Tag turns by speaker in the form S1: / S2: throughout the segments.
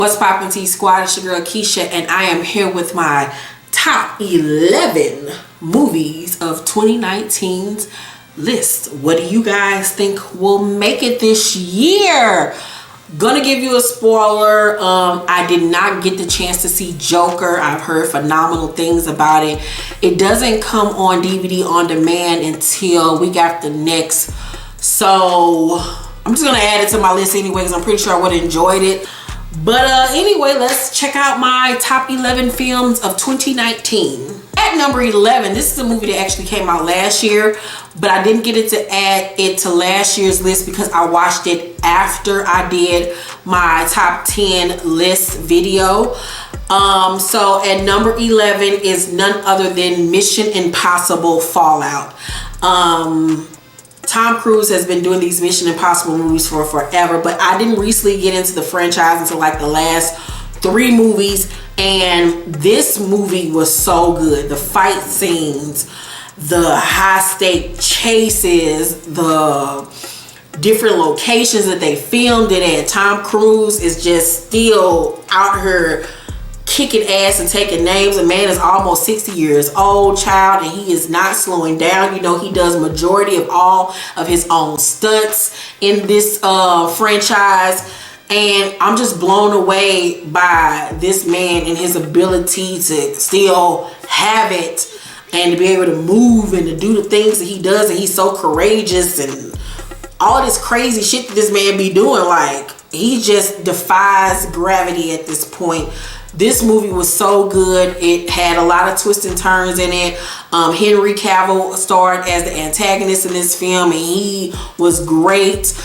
S1: What's poppin' T Squad? It's your girl Keisha, and I am here with my top 11 movies of 2019's list. What do you guys think will make it this year? Gonna give you a spoiler. I did not get the chance to see Joker. I've heard phenomenal things about it. It doesn't come on DVD on demand until week after next. So I'm just gonna add it to my list anyway because I'm pretty sure I would have enjoyed it. But anyway, let's check out my top 11 films of 2019. At number 11, this is a movie that actually came out last year, but I didn't get it to add it to last year's list because I watched it after I did my top 10 list video. So at number 11 is none other than Mission Impossible Fallout. Tom Cruise has been doing these Mission Impossible movies for forever, but I didn't recently get into the franchise until like the last 3 movies, and this movie was so good. The fight scenes, the high stake chases, the different locations that they filmed it at. Tom Cruise is just still out here kicking ass and taking names. A man is almost 60 years old, child, and he is not slowing down. You know, he does majority of all of his own stunts in this franchise, and I'm just blown away by this man and his ability to still have it and to be able to move and to do the things that he does. And he's so courageous and all this crazy shit that this man be doing. Like, he just defies gravity at this point. This movie was so good. It had a lot of twists and turns in it. Henry Cavill starred as the antagonist in this film, and he was great.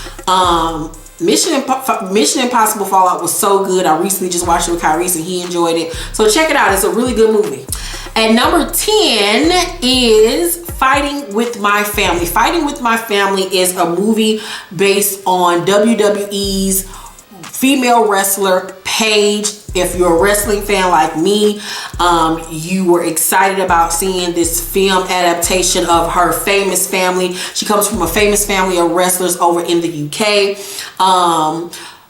S1: Mission Impossible Fallout was so good. I recently just watched it with Kyrie, and he enjoyed it. So check it out. It's a really good movie. And number 10 is Fighting with My Family. Fighting with My Family is a movie based on WWE's female wrestler Paige. If you're a wrestling fan like me, you were excited about seeing this film adaptation of her famous family. She comes from a famous family of wrestlers over in the UK.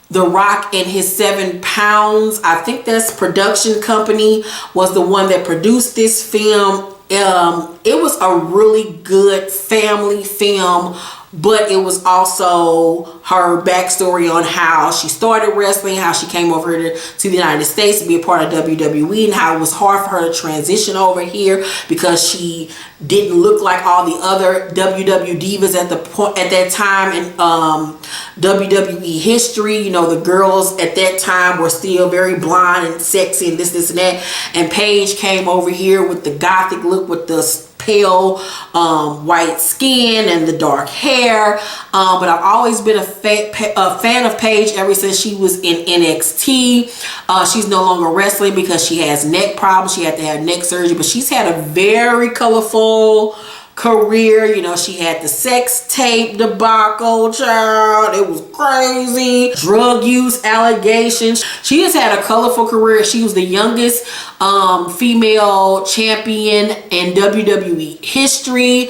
S1: The Rock and his 7 pounds, I think that's production company, was the one that produced this film. It was a really good family film, but it was also her backstory on how she started wrestling, how she came over here to the United States to be a part of WWE, and how it was hard for her to transition over here because she didn't look like all the other WWE divas at that time in WWE history. You know, the girls at that time were still very blonde and sexy and this and that. And Paige came over here with the gothic look, with the pale white skin and the dark hair, but I've always been a fan of Paige ever since she was in NXT. She's no longer wrestling because she has neck problems. She had to have neck surgery, but she's had a very colorful career. You know, she had the sex tape debacle, child. It was crazy. Drug use allegations. She has had a colorful career. She was the youngest female champion in WWE history.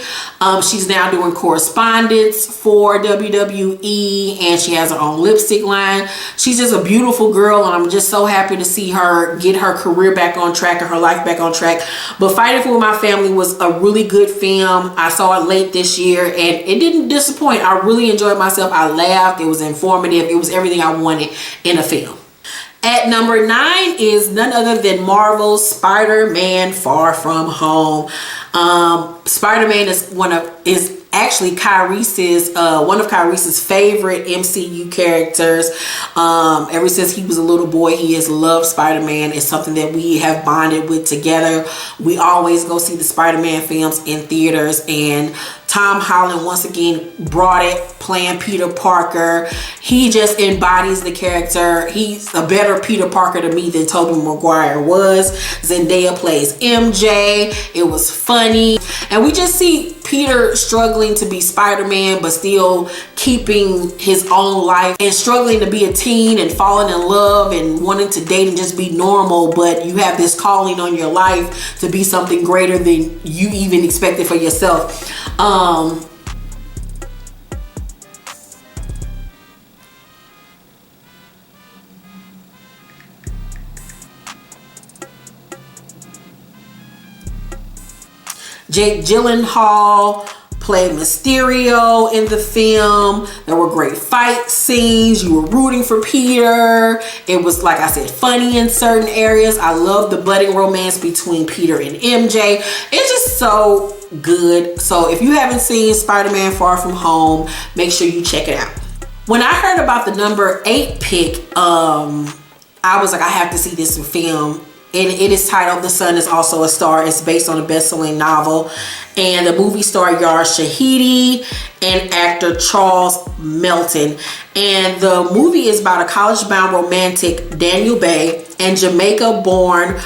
S1: She's now doing correspondence for WWE, and she has her own lipstick line. She's just a beautiful girl, and I'm just so happy to see her get her career back on track and her life back on track. But Fighting with My Family was a really good film. I saw it late this year, and it didn't disappoint. I really enjoyed myself. I laughed. It was informative. It was everything I wanted in a film. At number 9 is none other than Marvel's Spider-Man Far From Home. Spider-Man is actually one of Kyrese's favorite MCU characters. Ever since he was a little boy, he has loved Spider-Man. It's something that we have bonded with together. We always go see the Spider-Man films in theaters, and Tom Holland once again brought it, playing Peter Parker. He just embodies the character. He's a better Peter Parker to me than Tobey Maguire was. Zendaya plays MJ. It was funny, and we just see Peter struggling to be Spider-Man, but still keeping his own life, and struggling to be a teen and falling in love and wanting to date and just be normal. But you have this calling on your life to be something greater than you even expected for yourself. Jake Gyllenhaal played Mysterio in the film. There were great fight scenes. You were rooting for Peter. It was, like I said, funny in certain areas. I love the budding romance between Peter and MJ. It's just so good. So if you haven't seen Spider-Man Far From Home, make sure you check it out. When I heard about the number 8 pick, I was like, I have to see this film. And it is titled The Sun Is Also a Star. It's based on a best-selling novel. And the movie starred Yara Shahidi and actor Charles Melton. And the movie is about a college-bound romantic, Daniel Bay, and Jamaica-born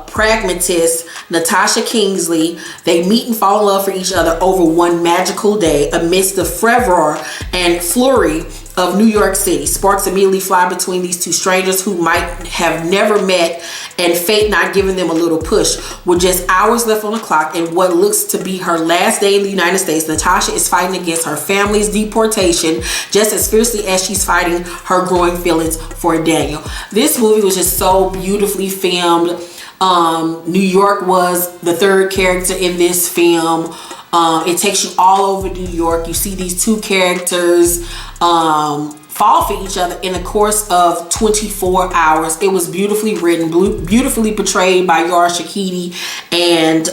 S1: pragmatist Natasha Kingsley. They meet and fall in love for each other over one magical day amidst the fervor and flurry of New York City. Sparks immediately fly between these two strangers who might have never met, and fate not giving them a little push. With just hours left on the clock and what looks to be her last day in the United States, Natasha is fighting against her family's deportation just as fiercely as she's fighting her growing feelings for Daniel. This movie was just so beautifully filmed. New York was the third character in this film. It takes you all over New York. You see these two characters fall for each other in the course of 24 hours. It was beautifully written, beautifully portrayed by Yara Shahidi and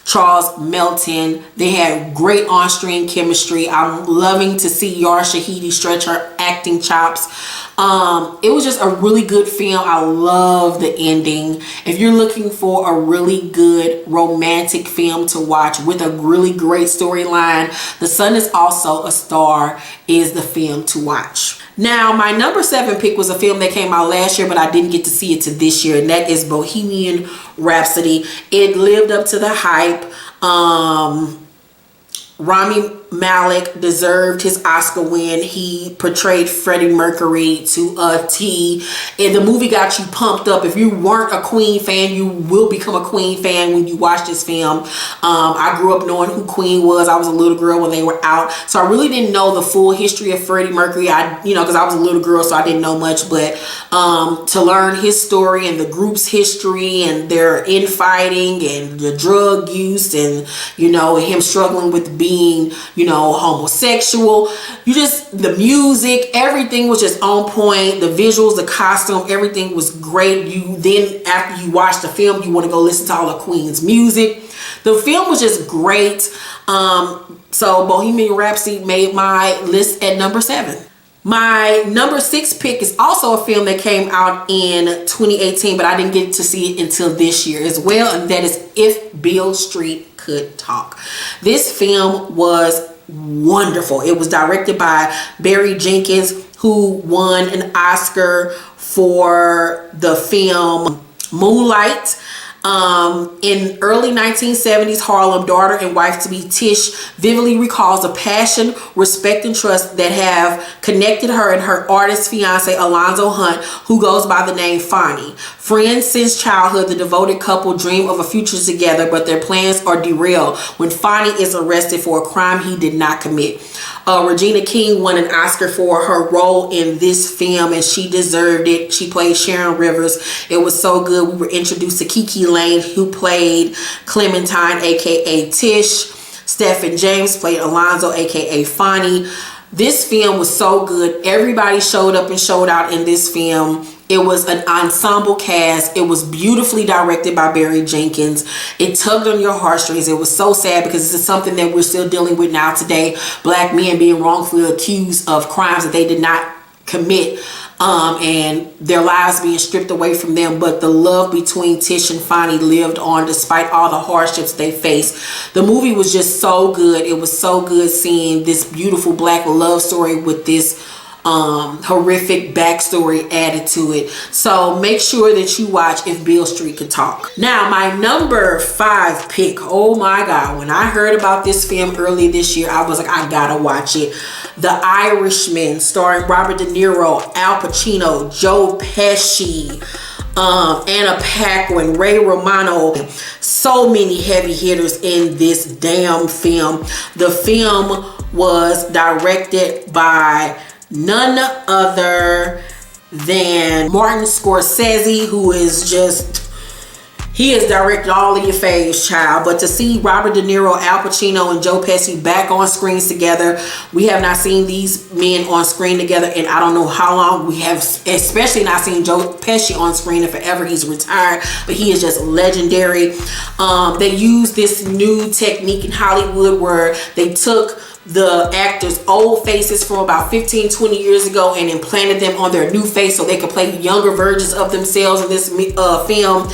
S1: Charles Melton. They had great on-screen chemistry. I'm loving to see Yara Shahidi stretch her acting chops. It was just a really good film. I love the ending. If you're looking for a really good romantic film to watch with a really great storyline, The Sun Is Also a Star is the film to watch. Now, my number 7 pick was a film that came out last year, but I didn't get to see it to this year, and that is Bohemian Rhapsody. It lived up to the hype. Rami Malek deserved his Oscar win. He portrayed Freddie Mercury to a T. And the movie got you pumped up. If you weren't a Queen fan, you will become a Queen fan when you watch this film. I grew up knowing who Queen was. I was a little girl when they were out. So I really didn't know the full history of Freddie Mercury. Because I was a little girl, so I didn't know much. But to learn his story and the group's history and their infighting and the drug use and, him struggling with being, homosexual. The music, everything was just on point. The visuals, the costume, everything was great. After you watch the film, you want to go listen to all of Queen's music. The film was just great. So Bohemian Rhapsody made my list at number 7. My number 6 pick is also a film that came out in 2018, but I didn't get to see it until this year as well, and that is If Beale Street Could Talk. This film was wonderful. It was directed by Barry Jenkins, who won an Oscar for the film Moonlight. In early 1970s Harlem, daughter and wife-to-be Tish vividly recalls the passion, respect, and trust that have connected her and her artist fiance Alonzo Hunt, who goes by the name Fonnie. Friends since childhood, the devoted couple dream of a future together, but their plans are derailed when Fonnie is arrested for a crime he did not commit. Regina King won an Oscar for her role in this film, and she deserved it. She played Sharon Rivers. It was so good. We were introduced to Kiki Lane, who played Clementine, aka Tish. Stephen James played Alonzo, aka Fonnie. This film was so good. Everybody showed up and showed out in this film. It was an ensemble cast. It was beautifully directed by Barry Jenkins. It tugged on your heartstrings. It was so sad because this is something that we're still dealing with now today. Black men being wrongfully accused of crimes that they did not commit, and their lives being stripped away from them. But the love between Tish and Fonnie lived on despite all the hardships they faced. The movie was just so good. It was so good seeing this beautiful black love story with this horrific backstory added to it. So make sure that you watch If Beale Street Could Talk. Now, my number 5 pick. Oh my God. When I heard about this film earlier this year, I was like, I gotta watch it. The Irishman, starring Robert De Niro, Al Pacino, Joe Pesci, Anna Paquin, Ray Romano. So many heavy hitters in this damn film. The film was directed by none other than Martin Scorsese, who is just He has directed all of your faves, child. But to see Robert De Niro, Al Pacino, and Joe Pesci back on screens together, we have not seen these men on screen together in I don't know how long. We have especially not seen Joe Pesci on screen in forever. He's retired, but he is just legendary. They used this new technique in Hollywood where they took the actors' old faces from about 15-20 years ago and implanted them on their new face so they could play younger versions of themselves in this film.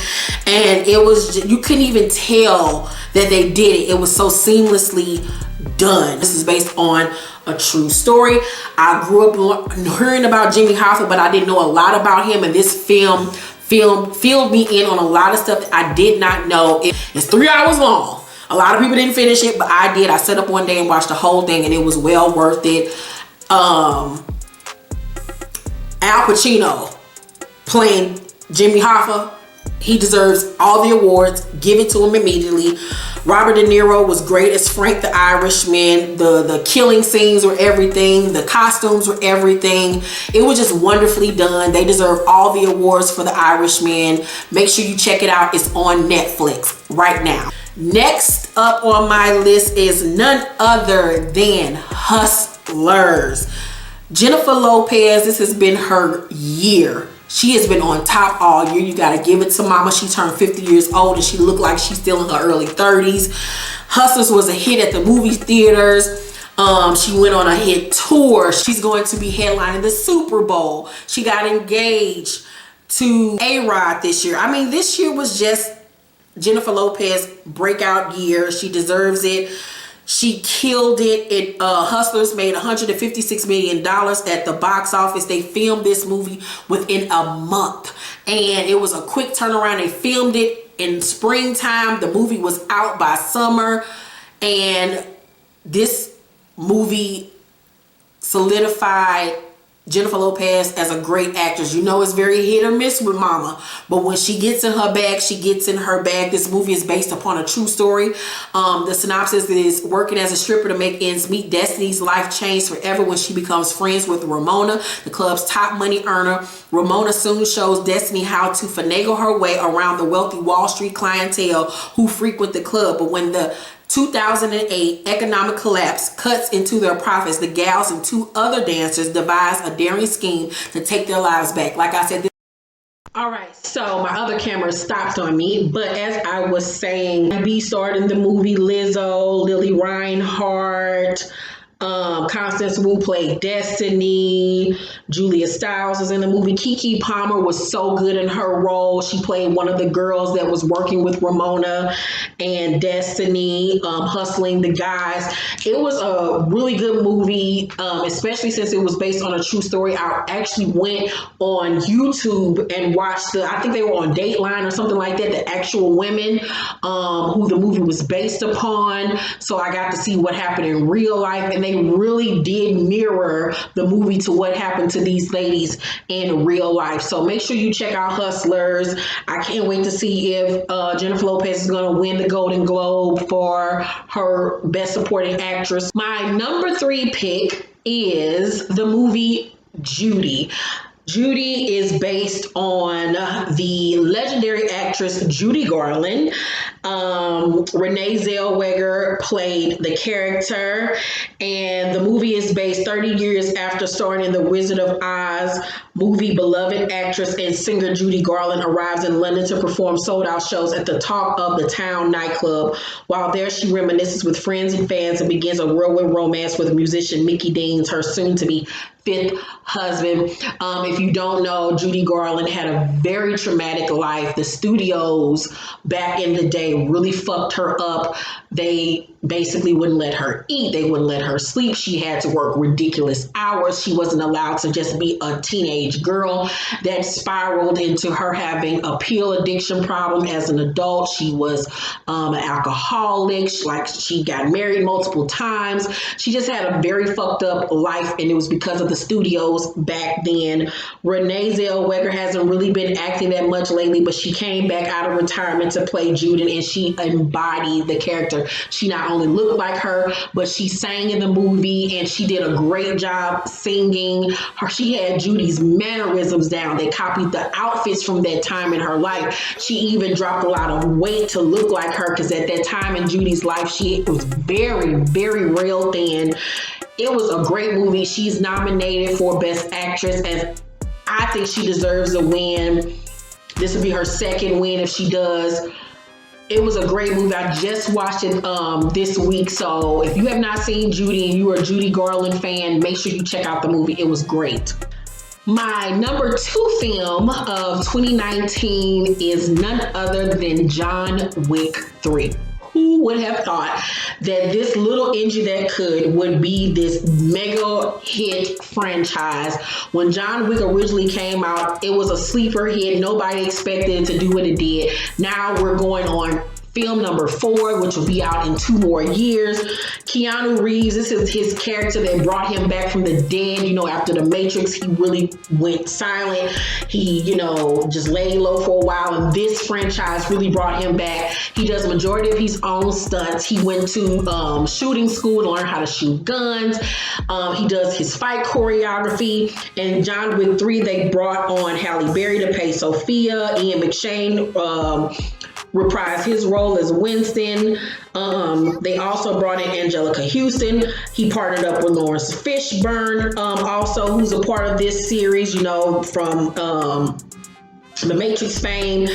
S1: And it was, you couldn't even tell that they did it. It was so seamlessly done. This is based on a true story. I grew up hearing about Jimmy Hoffa, but I didn't know a lot about him, and this film filled me in on a lot of stuff that I did not know. It's 3 hours long. A lot of people didn't finish it, but I did. I sat up one day and watched the whole thing, and it was well worth it. Al Pacino playing Jimmy Hoffa. He deserves all the awards. Give it to him immediately. Robert De Niro was great as Frank the Irishman. The killing scenes were everything. The costumes were everything. It was just wonderfully done. They deserve all the awards for the Irishman. Make sure you check it out. It's on Netflix right now. Next up on my list is none other than Hustlers. Jennifer Lopez, this has been her year. She has been on top all year. You got to give it to mama. She turned 50 years old and she looked like she's still in her early 30s. Hustlers was a hit at the movie theaters. She went on a hit tour. She's going to be headlining the Super Bowl. She got engaged to A-Rod this year. I mean, this year was just Jennifer Lopez breakout year. She deserves it. She killed it. Hustlers made $156 million at the box office. They filmed this movie within a month, and it was a quick turnaround. They filmed it in springtime. The movie was out by summer, and this movie solidified Jennifer Lopez as a great actress. You know, it's very hit or miss with mama, but when she gets in her bag, she gets in her bag. This movie is based upon a true story. The synopsis is: working as a stripper to make ends meet, Destiny's life changed forever when she becomes friends with Ramona, the club's top money earner. Ramona soon shows Destiny how to finagle her way around the wealthy Wall Street clientele who frequent the club. But when the 2008 economic collapse cuts into their profits, the gals and two other dancers devise a daring scheme to take their lives back. Like I said, all right, so my other camera stopped on me, but as I was saying, B starred in the movie. Lizzo, Lily Reinhart, Constance Wu played Destiny. Julia Stiles was in the movie. Keke Palmer was so good in her role. She played one of the girls that was working with Ramona and Destiny, hustling the guys. It was a really good movie, especially since it was based on a true story. I actually went on YouTube and watched I think they were on Dateline or something like that, the actual women who the movie was based upon. So I got to see what happened in real life, and they really did mirror the movie to what happened to these ladies in real life. So make sure you check out Hustlers. I can't wait to see if Jennifer Lopez is going to win the Golden Globe for her Best Supporting Actress. My number 3 pick is the movie Judy. Judy is based on the legendary actress Judy Garland. Renee Zellweger played the character, and the movie is based 30 years after starring in The Wizard of Oz movie. Beloved actress and singer Judy Garland arrives in London to perform sold-out shows at the Talk of the Town nightclub. While there, she reminisces with friends and fans and begins a whirlwind romance with musician Mickey Deans, her soon-to-be 5th husband. If you don't know, Judy Garland had a very traumatic life. The studios back in the day really fucked her up. They basically wouldn't let her eat. They wouldn't let her sleep. She had to work ridiculous hours. She wasn't allowed to just be a teenage girl. That spiraled into her having a pill addiction problem as an adult. She was an alcoholic. She got married multiple times. She just had a very fucked up life, and it was because of the studios back then. Renee Zellweger hasn't really been acting that much lately, but she came back out of retirement to play Judy, and she embodied the character. She not only look like her, but she sang in the movie and she did a great job singing. She had Judy's mannerisms down. They copied the outfits from that time in her life. She even dropped a lot of weight to look like her, because at that time in Judy's life, she was very, very real thin. It was a great movie. She's nominated for Best Actress, and I think she deserves a win. This will be her second win if she does. It was a great movie. I just watched it this week. So if you have not seen Judy and you are a Judy Garland fan, make sure you check out the movie. It was great. My number 2 film of 2019 is none other than John Wick 3. Who would have thought that this little engine that could would be this mega hit franchise? When John Wick originally came out, it was a sleeper hit. Nobody expected it to do what it did. Now we're going on film number 4, which will be out in 2 more years. Keanu Reeves, this is his character that brought him back from the dead. You know, after the Matrix, he really went silent. He, just laid low for a while, and this franchise really brought him back. He does majority of his own stunts. He went to shooting school to learn how to shoot guns. He does his fight choreography. And John Wick 3, they brought on Halle Berry to play Sophia. Ian McShane reprised his role as Winston. They also brought in Angelica Houston. He partnered up with Lawrence Fishburne, also, who's a part of this series, from the Matrix fame.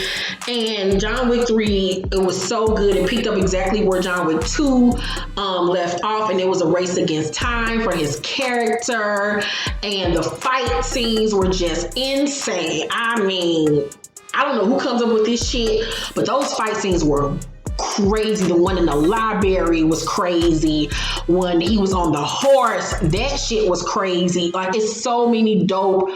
S1: And John Wick 3, it was so good. It picked up exactly where John Wick 2 left off, and it was a race against time for his character. And the fight scenes were just insane. I mean, I don't know who comes up with this shit, but those fight scenes were crazy. The one in the library was crazy. When he was on the horse, that shit was crazy. Like, it's so many dope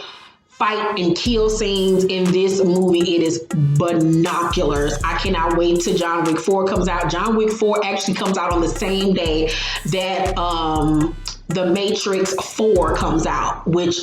S1: fight and kill scenes in this movie. It is binoculars. I cannot wait till John Wick 4 comes out. John Wick 4 actually comes out on the same day that The Matrix 4 comes out, which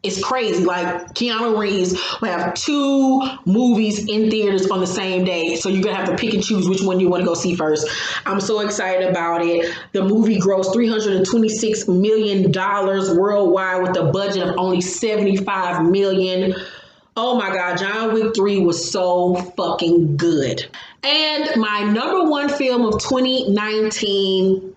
S1: it's crazy. Like, Keanu Reeves will have 2 movies in theaters on the same day. So you're going to have to pick and choose which one you want to go see first. I'm so excited about it. The movie grossed $326 million worldwide with a budget of only $75 million. Oh my God, John Wick 3 was so fucking good. And my number 1 film of 2019,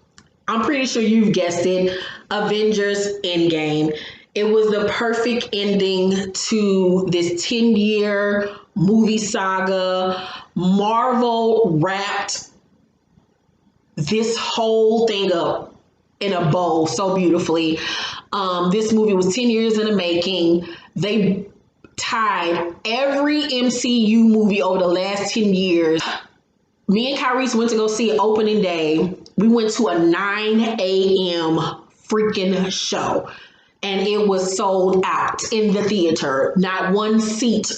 S1: I'm pretty sure you've guessed it, Avengers Endgame. It was the perfect ending to this 10-year movie saga. Marvel wrapped this whole thing up in a bow so beautifully. This movie was 10 years in the making. They tied every MCU movie over the last 10 years. Me and Kyrese went to go see it opening day. We went to a 9 a.m. freaking show. And it was sold out in the theater. Not one seat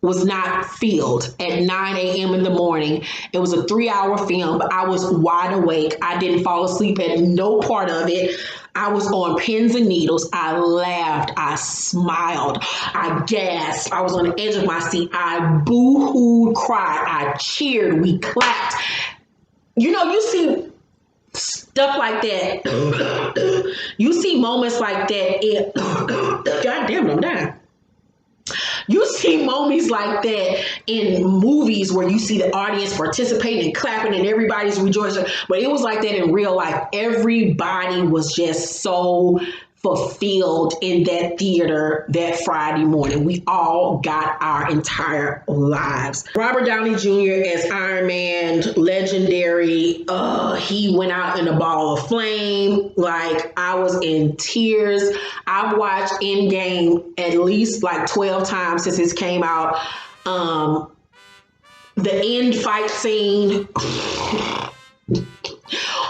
S1: was not filled at 9 a.m. in the morning. It was a 3-hour film, but I was wide awake. I didn't fall asleep at no part of it. I was on pins and needles. I laughed. I smiled. I gasped. I was on the edge of my seat. I boo-hooed, cried. I cheered. We clapped. You see stuff like that. You see moments like that. God damn it, I'm dying. You see moments like that in movies where you see the audience participating and clapping and everybody's rejoicing. But it was like that in real life. Everybody was just so fulfilled in that theater that Friday morning. We all got our entire lives. Robert Downey Jr. as Iron Man, legendary. He went out in a ball of flame. Like, I was in tears. I've watched Endgame at least like 12 times since it came out. The end fight scene,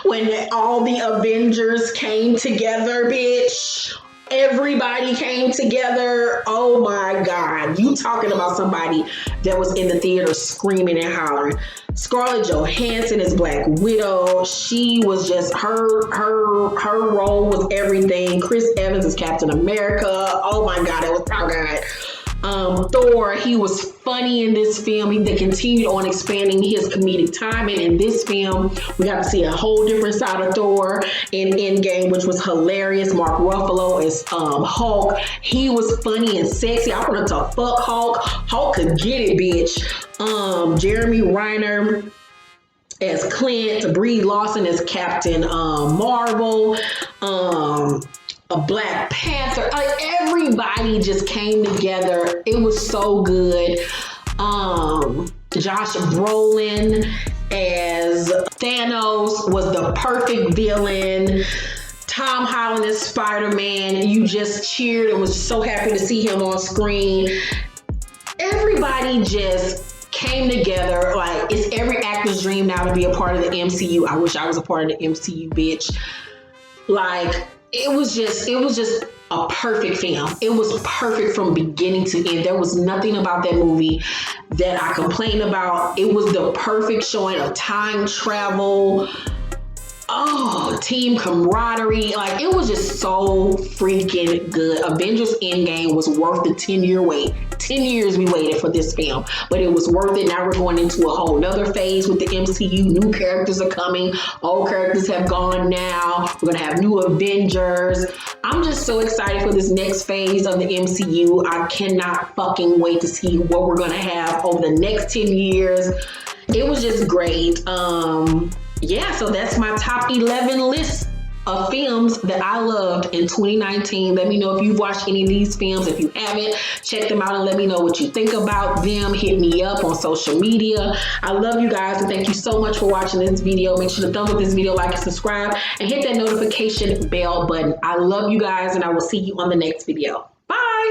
S1: when all the Avengers came together, bitch. Everybody came together. Oh my God. You talking about somebody that was in the theater screaming and hollering. Scarlett Johansson as Black Widow. She was just, her role was everything. Chris Evans as Captain America. Oh my God, it was so good. Thor, he was funny in this film. They continued on expanding his comedic timing in this film. We got to see a whole different side of Thor in Endgame, which was hilarious. Mark Ruffalo as Hulk. He was funny and sexy. I wanted to fuck Hulk. Hulk could get it, bitch. Jeremy Renner as Clint, Brie Larson as Captain Marvel, a Black Panther. Like, everybody just came together. It was so good. Josh Brolin as Thanos was the perfect villain. Tom Holland as Spider-Man. You just cheered and was so happy to see him on screen. Everybody just came together. Like, it's every actor's dream now to be a part of the MCU. I wish I was a part of the MCU, bitch. Like, it was just a perfect film. It was perfect from beginning to end. There was nothing about that movie that I complained about. It was the perfect showing of time travel. Oh, team camaraderie. Like, it was just so freaking good. Avengers Endgame was worth the 10-year wait. 10 years we waited for this film, but it was worth it. Now we're going into a whole nother phase with the MCU. New characters are coming. Old characters have gone now. We're going to have new Avengers. I'm just so excited for this next phase of the MCU. I cannot fucking wait to see what we're going to have over the next 10 years. It was just great. Yeah, so that's my top 11 list of films that I loved in 2019. Let me know if you've watched any of these films. If you haven't, check them out and let me know what you think about them. Hit me up on social media. I love you guys and thank you so much for watching this video. Make sure to thumbs up this video, like and subscribe, and hit that notification bell button. I love you guys and I will see you on the next video. Bye!